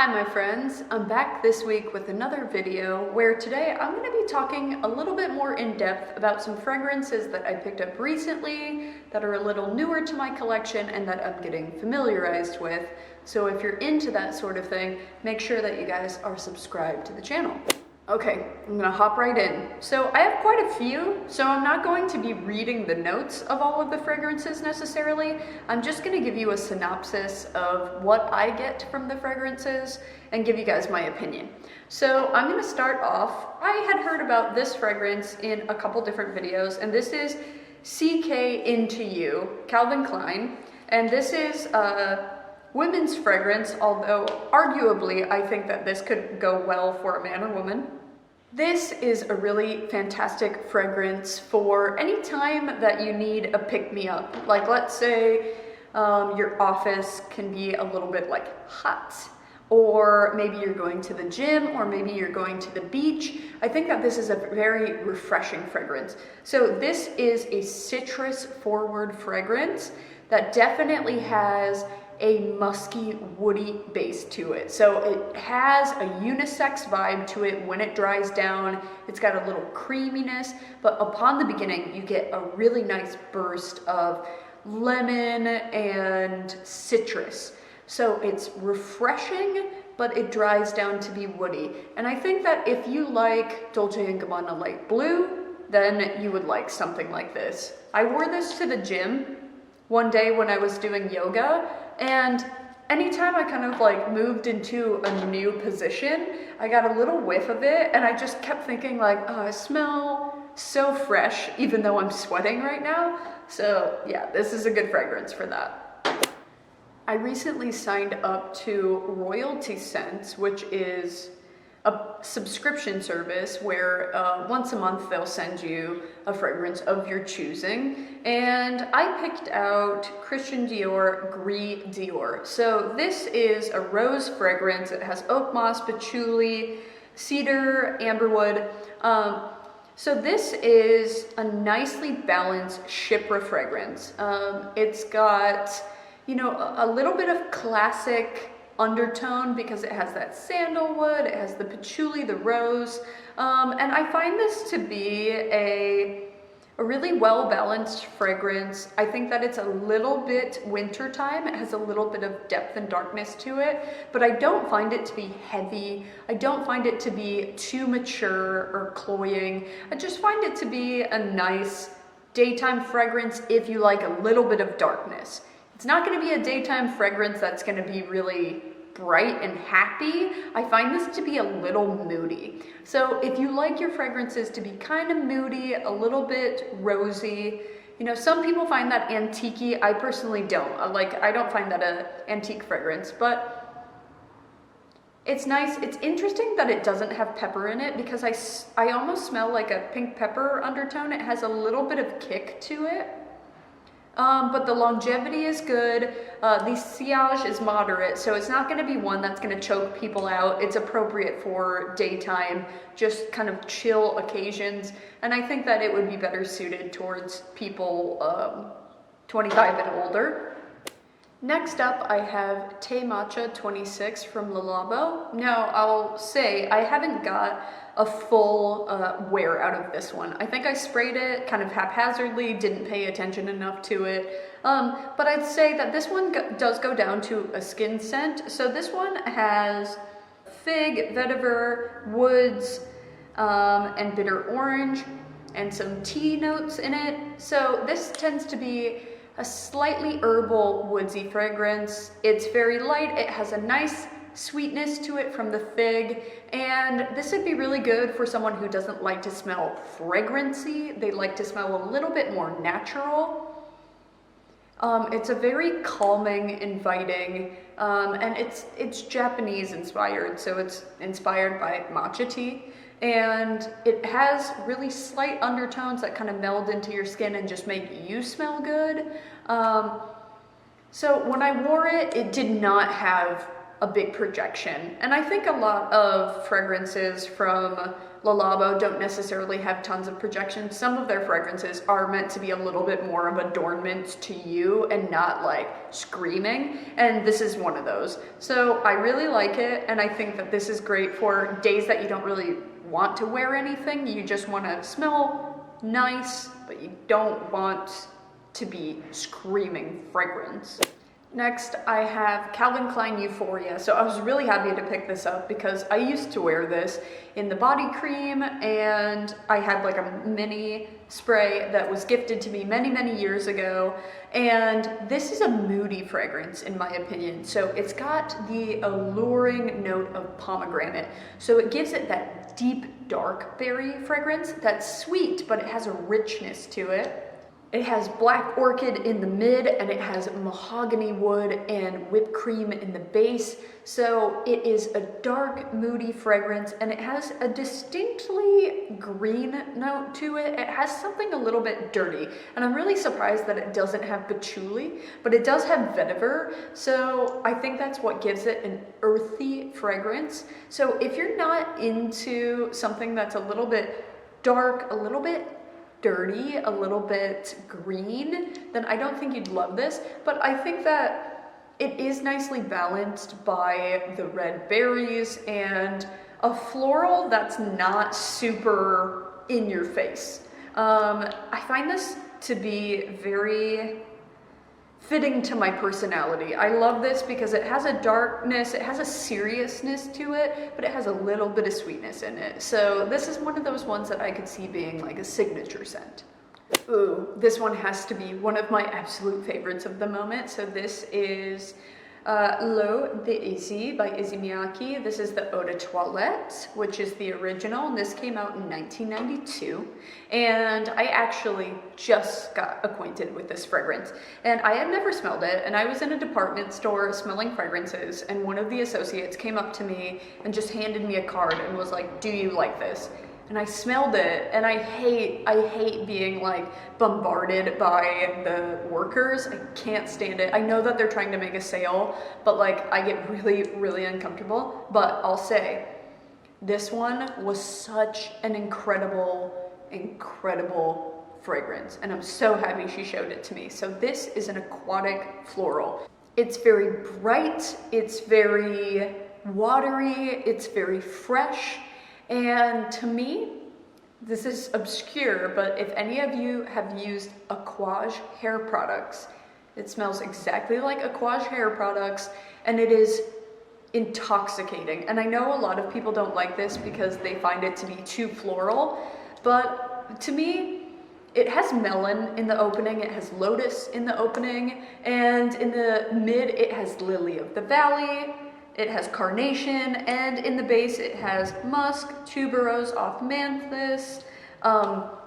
Hi my friends, I'm back this week with another video where today I'm going to be talking a little bit more in depth about some fragrances that I picked up recently that are a little newer to my collection and that I'm getting familiarized with. So if you're into that sort of thing, make sure that you guys are subscribed to the channel. Okay, I'm gonna hop right in. So I have quite a few, so I'm not going to be reading the notes of all of the fragrances necessarily. I'm just gonna give you a synopsis of what I get from the fragrances and give you guys my opinion. So I'm gonna start off, I had heard about this fragrance in a couple different videos, and this is CK Into You, Calvin Klein, and this is women's fragrance, although arguably I think that this could go well for a man or woman. This is a really fantastic fragrance for any time that you need a pick-me-up. Like let's say your office can be a little bit like hot, or maybe you're going to the gym, or maybe you're going to the beach. I think that this is a very refreshing fragrance. So this is a citrus forward fragrance that definitely has a musky, woody base to it. So it has a unisex vibe to it when it dries down. It's got a little creaminess, but upon the beginning, you get a really nice burst of lemon and citrus. So it's refreshing, but it dries down to be woody. And I think that if you like Dolce & Gabbana light blue, then you would like something like this. I wore this to the gym one day when I was doing yoga, and anytime I kind of like moved into a new position, I got a little whiff of it, and I just kept thinking like, oh, I smell so fresh even though I'm sweating right now. So yeah, this is a good fragrance for that. I recently signed up to Royalty Scents, which is a subscription service where once a month they'll send you a fragrance of your choosing, and I picked out Christian Dior Gris Dior. So this is a rose fragrance. It has oak moss, patchouli, cedar, amberwood. So this is a nicely balanced Chypre fragrance. It's got, you know, a little bit of classic undertone because it has that sandalwood, it has the patchouli, the rose, and I find this to be a really well-balanced fragrance. I think that it's a little bit wintertime. It has a little bit of depth and darkness to it, but I don't find it to be heavy. I don't find it to be too mature or cloying. I just find it to be a nice daytime fragrance if you like a little bit of darkness. It's not going to be a daytime fragrance that's going to be really bright and happy. I find this to be a little moody. So if you like your fragrances to be kind of moody, a little bit rosy, you know, some people find that antique-y. I personally don't. I don't find that an antique fragrance, but it's nice. It's interesting that it doesn't have pepper in it because I almost smell like a pink pepper undertone. It has a little bit of kick to it. But the longevity is good. The sillage is moderate, so it's not going to be one that's going to choke people out. It's appropriate for daytime, just kind of chill occasions, and I think that it would be better suited towards people 25 and older. Next up, I have Te Matcha 26 from Le Lobo. Now, I'll say I haven't got a full wear out of this one. I think I sprayed it kind of haphazardly, didn't pay attention enough to it. But I'd say that this one does go down to a skin scent. So this one has fig, vetiver, woods, and bitter orange, and some tea notes in it. So this tends to be a slightly herbal, woodsy fragrance. It's very light. It has a nice sweetness to it from the fig, and this would be really good for someone who doesn't like to smell fragrancy. They like to smell a little bit more natural. It's a very calming, inviting, and it's Japanese inspired, so it's inspired by matcha tea, and it has really slight undertones that kind of meld into your skin and just make you smell good. So when I wore it, it did not have a big projection, and I think a lot of fragrances from Le Labo don't necessarily have tons of projection. Some of their fragrances are meant to be a little bit more of adornment to you and not like screaming, and this is one of those. So I really like it, and I think that this is great for days that you don't really want to wear anything. You just want to smell nice, but you don't want to be screaming fragrance. Next, I have Calvin Klein Euphoria. So I was really happy to pick this up because I used to wear this in the body cream, and I had like a mini spray that was gifted to me many, many years ago. And this is a moody fragrance in my opinion. So it's got the alluring note of pomegranate. So it gives it that deep, dark berry fragrance that's sweet, but it has a richness to it. It has black orchid in the mid, and it has mahogany wood and whipped cream in the base. So it is a dark, moody fragrance, and it has a distinctly green note to it. It has something a little bit dirty, and I'm really surprised that it doesn't have patchouli, but it does have vetiver. So I think that's what gives it an earthy fragrance. So if you're not into something that's a little bit dark, a little bit dirty, a little bit green, then I don't think you'd love this, but I think that it is nicely balanced by the red berries and a floral that's not super in your face. I find this to be very fitting to my personality. I love this because it has a darkness, it has a seriousness to it, but it has a little bit of sweetness in it. So this is one of those ones that I could see being like a signature scent. Ooh, this one has to be one of my absolute favorites of the moment. So this is L'Eau d'Izzy by Issey Miyake. This is the Eau de Toilette, which is the original, and this came out in 1992. And I actually just got acquainted with this fragrance, and I had never smelled it, and I was in a department store smelling fragrances, and one of the associates came up to me and just handed me a card and was like, "Do you like this?" And I smelled it, and I hate being like bombarded by the workers. I can't stand it. I know that they're trying to make a sale, but like I get really, really uncomfortable. But I'll say, this one was such an incredible fragrance, and I'm so happy she showed it to me. So this is an aquatic floral. It's very bright, it's very watery, it's very fresh. And to me, this is obscure, but if any of you have used Aquage hair products, it smells exactly like Aquage hair products, and it is intoxicating. And I know a lot of people don't like this because they find it to be too floral, but to me, it has melon in the opening, it has lotus in the opening, and in the mid, it has lily of the valley. It has carnation, and in the base it has musk, tuberose, osmanthus.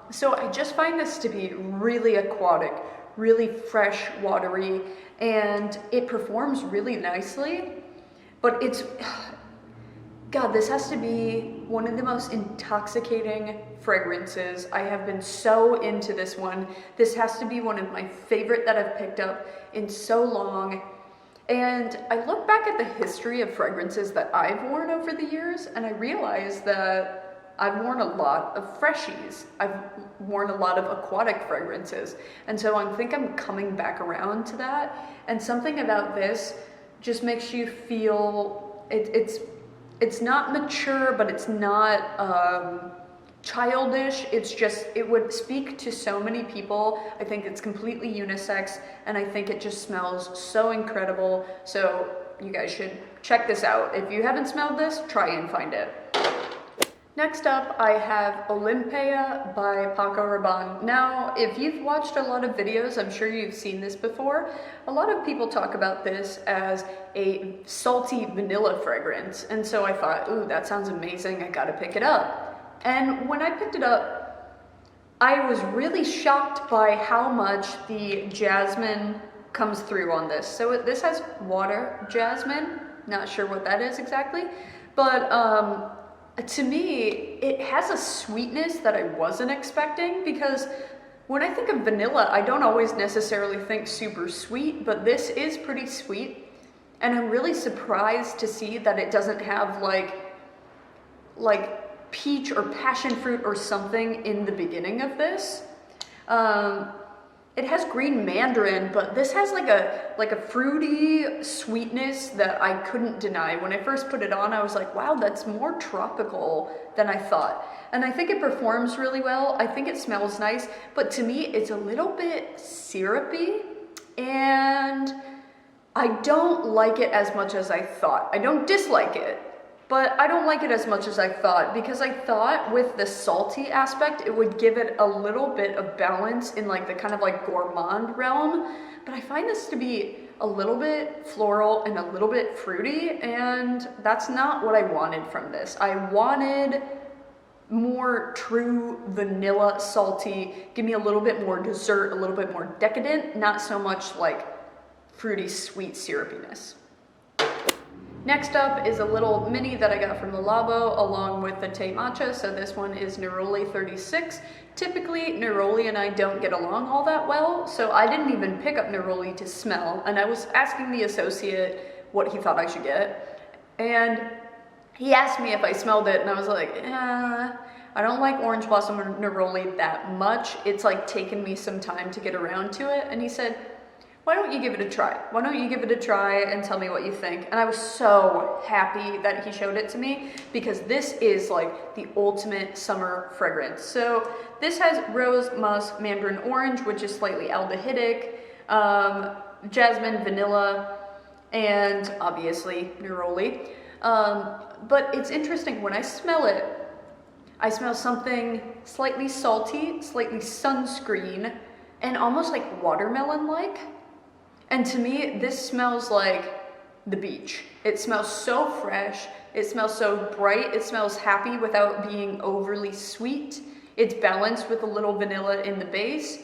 So I just find this to be really aquatic, really fresh, watery, and it performs really nicely. But it's, God, this has to be one of the most intoxicating fragrances. I have been so into this one. This has to be one of my favorite that I've picked up in so long. And I look back at the history of fragrances that I've worn over the years, and I realize that I've worn a lot of freshies. I've worn a lot of aquatic fragrances. And so I think I'm coming back around to that. And something about this just makes you feel, it's not mature, but it's not childish. It's just, it would speak to so many people. I think it's completely unisex, and I think it just smells so incredible. So you guys should check this out. If you haven't smelled this, try and find it. Next up, I have Olympea by Paco Rabanne. Now, if you've watched a lot of videos, I'm sure you've seen this before. A lot of people talk about this as a salty vanilla fragrance, and so I thought, ooh, that sounds amazing, I gotta pick it up. And when I picked it up, I was really shocked by how much the jasmine comes through on this. So this has water jasmine, not sure what that is exactly, but to me, it has a sweetness that I wasn't expecting, because when I think of vanilla, I don't always necessarily think super sweet, but this is pretty sweet. And I'm really surprised to see that it doesn't have like peach or passion fruit or something in the beginning of this. It has green mandarin, but this has like a fruity sweetness that I couldn't deny. When I first put it on, I was like, wow, that's more tropical than I thought. And I think it performs really well. I think it smells nice, but to me, it's a little bit syrupy, and I don't like it as much as I thought. I don't dislike it, but I don't like it as much as I thought, because I thought with the salty aspect, it would give it a little bit of balance in like the kind of like gourmand realm. But I find this to be a little bit floral and a little bit fruity, and that's not what I wanted from this. I wanted more true vanilla salty, give me a little bit more dessert, a little bit more decadent, not so much like fruity sweet syrupiness. Next up is a little mini that I got from the Lobo along with the Té Matcha. So this one is Neroli 36. Typically, Neroli and I don't get along all that well, so I didn't even pick up Neroli to smell, and I was asking the associate what he thought I should get, and he asked me if I smelled it, and I was like, I don't like orange blossom or Neroli that much. It's like taken me some time to get around to it, and he said, why don't you give it a try? Why don't you give it a try and tell me what you think? And I was so happy that he showed it to me, because this is like the ultimate summer fragrance. So this has rose, musk, mandarin orange, which is slightly aldehydic, jasmine, vanilla, and obviously neroli. But it's interesting, when I smell it, I smell something slightly salty, slightly sunscreen, and almost like watermelon-like. And to me, this smells like the beach. It smells so fresh, it smells so bright, it smells happy without being overly sweet. It's balanced with a little vanilla in the base,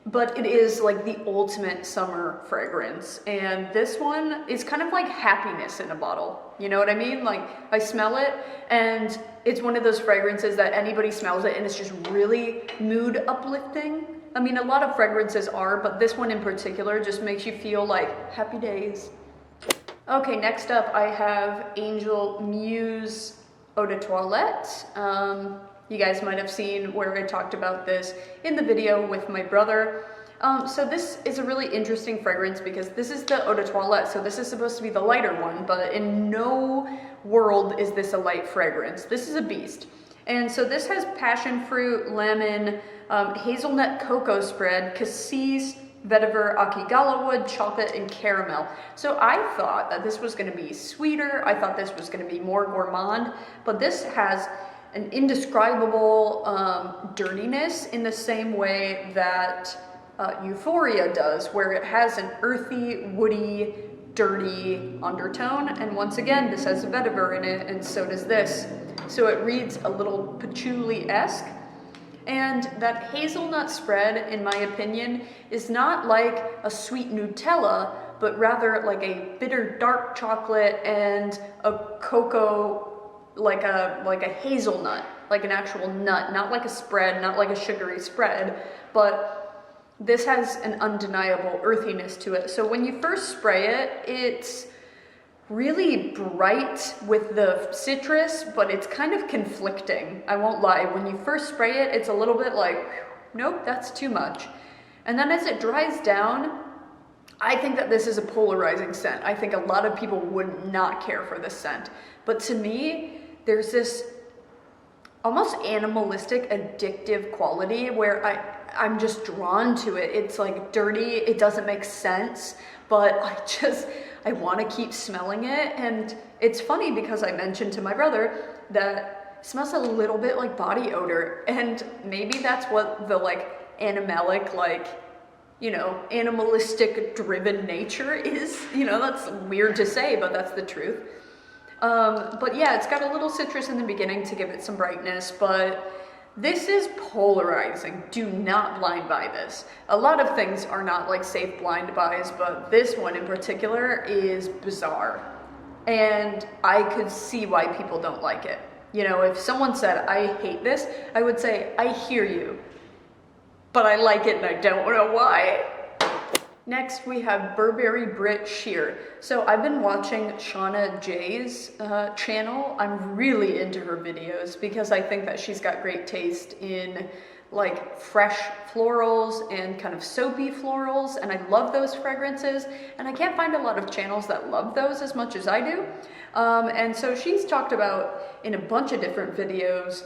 but it is like the ultimate summer fragrance. And this one is kind of like happiness in a bottle. You know what I mean? Like, I smell it, and it's one of those fragrances that anybody smells it and it's just really mood uplifting. I mean, a lot of fragrances are, but this one in particular just makes you feel like happy days. Okay, next up I have Angel Muse Eau de Toilette. You guys might have seen where I talked about this in the video with my brother. So this is a really interesting fragrance because this is the Eau de Toilette, so this is supposed to be the lighter one, but in no world is this a light fragrance. This is a beast. And so this has passion fruit, lemon, hazelnut cocoa spread, cassis, vetiver, akigala wood, chocolate, and caramel. So I thought that this was going to be sweeter. I thought this was going to be more gourmand, but this has an indescribable dirtiness in the same way that Euphoria does, where it has an earthy, woody, dirty undertone. And once again, this has vetiver in it, and so does this. So it reads a little patchouli-esque. And that hazelnut spread, in my opinion, is not like a sweet Nutella, but rather like a bitter dark chocolate and a cocoa, like a hazelnut, like an actual nut, not like a spread, not like a sugary spread, but this has an undeniable earthiness to it. So when you first spray it, it's really bright with the citrus, but it's kind of conflicting. I won't lie. When you first spray it, it's a little bit like, nope, that's too much. And then as it dries down, I think that this is a polarizing scent. I think a lot of people would not care for this scent. But to me, there's this almost animalistic, addictive quality where I'm just drawn to it. It's like dirty, it doesn't make sense, but I want to keep smelling it. And it's funny because I mentioned to my brother that it smells a little bit like body odor, and maybe that's what the like animalic, like, you know, animalistic driven nature is. You know, that's weird to say, but that's the truth. But yeah, it's got a little citrus in the beginning to give it some brightness, but this is polarizing. Do not blind buy this. A lot of things are not like safe blind buys, but this one in particular is bizarre. And I could see why people don't like it. You know, if someone said, I hate this, I would say, I hear you, but I like it and I don't know why. Next, we have Burberry Brit Sheer. So I've been watching Shauna J's channel. I'm really into her videos because I think that she's got great taste in like fresh florals and kind of soapy florals, and I love those fragrances, and I can't find a lot of channels that love those as much as I do. And so she's talked about in a bunch of different videos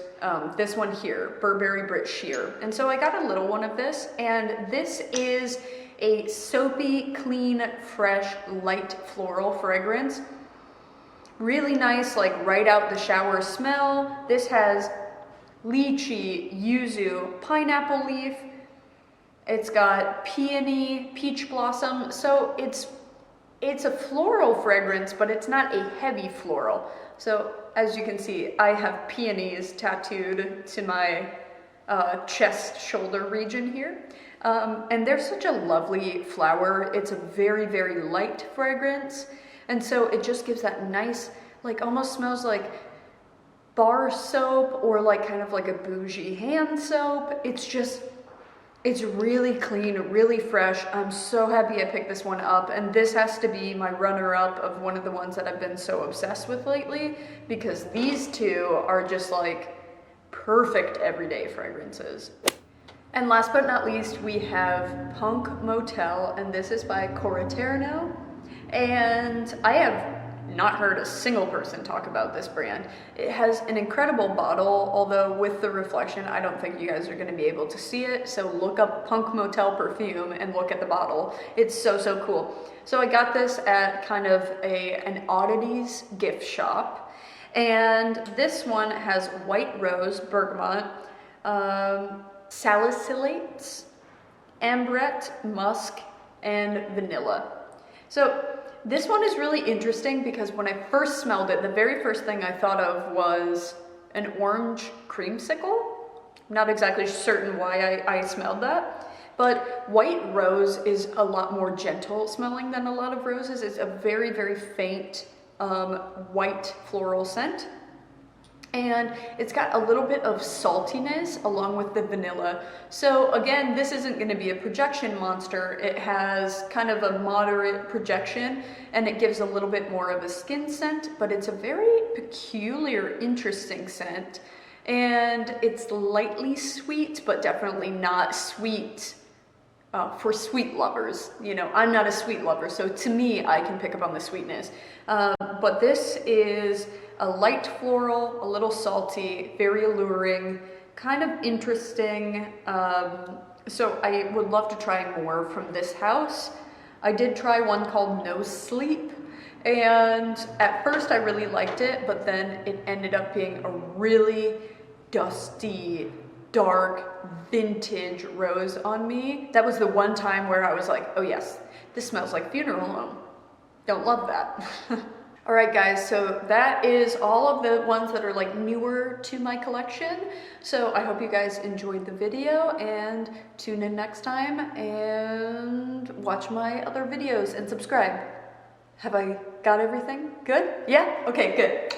this one here, Burberry Brit Sheer. And so I got a little one of this, and this is a soapy, clean, fresh, light floral fragrance. Really nice, like right out the shower smell. This has lychee, yuzu, pineapple leaf. It's got peony, peach blossom. So it's a floral fragrance, but it's not a heavy floral. So as you can see, I have peonies tattooed to my chest shoulder region here. And they're such a lovely flower. It's a very, very light fragrance. And so it just gives that nice, like almost smells like bar soap or like kind of like a bougie hand soap. It's really clean, really fresh. I'm so happy I picked this one up, and this has to be my runner-up of one of the ones that I've been so obsessed with lately, because these two are just like perfect everyday fragrances. And last but not least, we have Punk Motel, and this is by Cora. And I have not heard a single person talk about this brand. It has an incredible bottle, although with the reflection, I don't think you guys are gonna be able to see it. So look up Punk Motel perfume and look at the bottle. It's so, so cool. So I got this at kind of an oddities gift shop. And this one has white rose, bergamot, salicylates, ambrette, musk, and vanilla. So this one is really interesting because when I first smelled it, the very first thing I thought of was an orange creamsicle. I'm not exactly certain why I smelled that, but white rose is a lot more gentle smelling than a lot of roses. It's a very, very faint white floral scent. And it's got a little bit of saltiness along with the vanilla. So again, this isn't gonna be a projection monster. It has kind of a moderate projection, and it gives a little bit more of a skin scent, but it's a very peculiar, interesting scent. And it's lightly sweet, but definitely not sweet for sweet lovers. You know, I'm not a sweet lover, so to me, I can pick up on the sweetness. But this is a light floral, a little salty, very alluring, kind of interesting. So I would love to try more from this house. I did try one called No Sleep, and at first I really liked it, but then it ended up being a really dusty, dark, vintage rose on me. That was the one time where I was like, oh yes, this smells like funeral home. Don't love that. All right guys, so that is all of the ones that are like newer to my collection. So I hope you guys enjoyed the video, and tune in next time and watch my other videos and subscribe. Have I got everything? Good? Yeah? Okay, good.